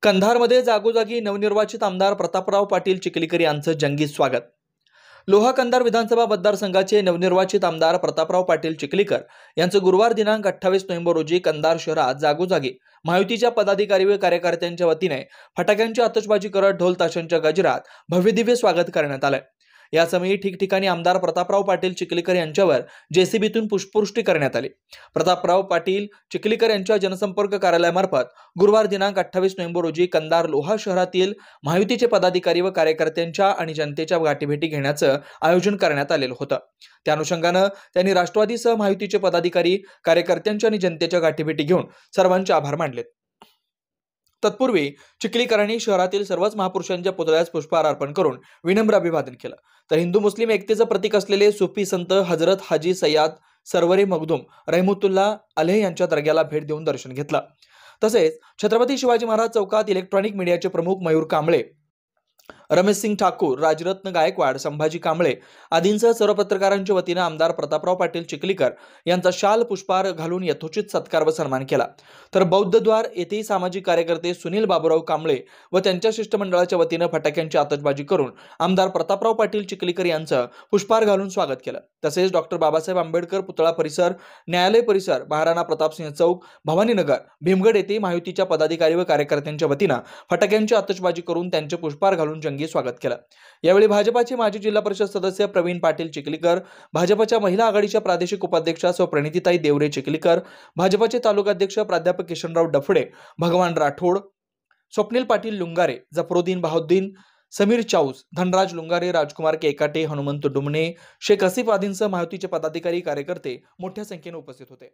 कंधारमध्ये जागोजागी नवनिर्वाचित आमदार प्रतापराव पाटील चिखलीकर यांचं जंगी स्वागत। लोहा कंधार विधानसभा मतदारसंघाचे नवनिर्वाचित आमदार प्रतापराव पाटील चिखलीकर यांचं गुरुवार दिनांक 28 नोव्हेंबर रोजी कंधार शहरात जागोजागी महायुतीच्या पदाधिकारी व कार्यकर्त्यांच्या वतीने फटाक्यांची आतषबाजी करत ढोल ताशांच्या गजरात भव्यदिव्य स्वागत करण्यात आले। यासमयी ठिकठिकाणी आमदार प्रतापराव पाटील चिखलीकर यांच्यावर जेसीबीतून पुष्पवृष्टी करण्यात आली। प्रतापराव पाटील चिखलीकर यांच्या जनसंपर्क कार्यालयामार्फत गुरुवार दिनांक 28 नोव्हेंबर रोजी कंधार लोहा शहरातील महायुतीचे पदाधिकारी व कार्यकर्त्यांच्या आणि जनतेच्या गाठीभेटी घेण्याचं आयोजन करण्यात आलेलं होतं। त्या अनुषंगाने त्यांनी राष्ट्रवादीसह महायुतीचे पदाधिकारी, कार्यकर्त्यांच्या आणि जनतेच्या गाठीभेटी घेऊन सर्वांचे आभार मानले। तत्पूर्वी चिखलीकरांनी शहरातील सर्वच महापुरुषांच्या पुतळ्यास पुष्पहार अर्पण करून विनम्र अभिवादन केलं। तर हिंदू मुस्लिम एकतेचे प्रतीक असलेले सुफी संत हजरत हाजी सय्यद सरवरे मखदूम रहमतुल्लाह अलैह यांच्या दर्ग्याला भेट देऊन दर्शन घेतलं। तसेच छत्रपती शिवाजी महाराज चौकात इलेक्ट्रॉनिक मीडियाचे प्रमुख मयूर कांबळे, रमेश सिंग ठाकूर, राजरत्न गायकवाड, संभाजी कांबळे आदींसह सर्व पत्रकारांच्या वतीने आमदार प्रतापराव पाटील चिखलीकर यांचा शाल पुष्पहार घालून यथोचित सत्कार व सन्मान केला। तर बौद्धद्वार येथेही सामाजिक कार्यकर्ते सुनील बाबूराव कांबळे व त्यांच्या शिष्टमंडळाच्या वतीने फटाक्यांची आतषबाजी करून आमदार प्रतापराव पाटील चिखलीकर यांचं पुष्पहार घालून स्वागत केलं। तसेच डॉक्टर बाबासाहेब आंबेडकर पुतळा परिसर, न्यायालय परिसर, महाराणा प्रतापसिंह चौक, भवानीनगर, भीमगड येथे महायुतीच्या पदाधिकारी व कार्यकर्त्यांच्या वतीने फटाक्यांची आतषबाजी करून त्यांचे पुष्पहार घालून जंगी स्वागत केलं। यावेळी भाजपाचे माजी जिल्हा परिषद सदस्य प्रवीण पाटील चिखलीकर, भाजपच्या महिला आघाडीच्या प्रादेशिक उपाध्यक्षा सौ प्रणितीताई देवरे चिखलीकर, भाजपचे तालुकाध्यक्ष प्राध्यापक किशनराव डफडे, भगवान राठोड, स्वप्नील पाटील लुंगारे, जफरुद्दीन बहाउद्दीन, समीर चाऊस, धनराज लुंगारे, राजकुमार केकाटे, हनुमंत डुमणे, शेख हसीफ आदींसह महायुतीचे पदाधिकारी, कार्यकर्ते मोठ्या संख्येने उपस्थित होते।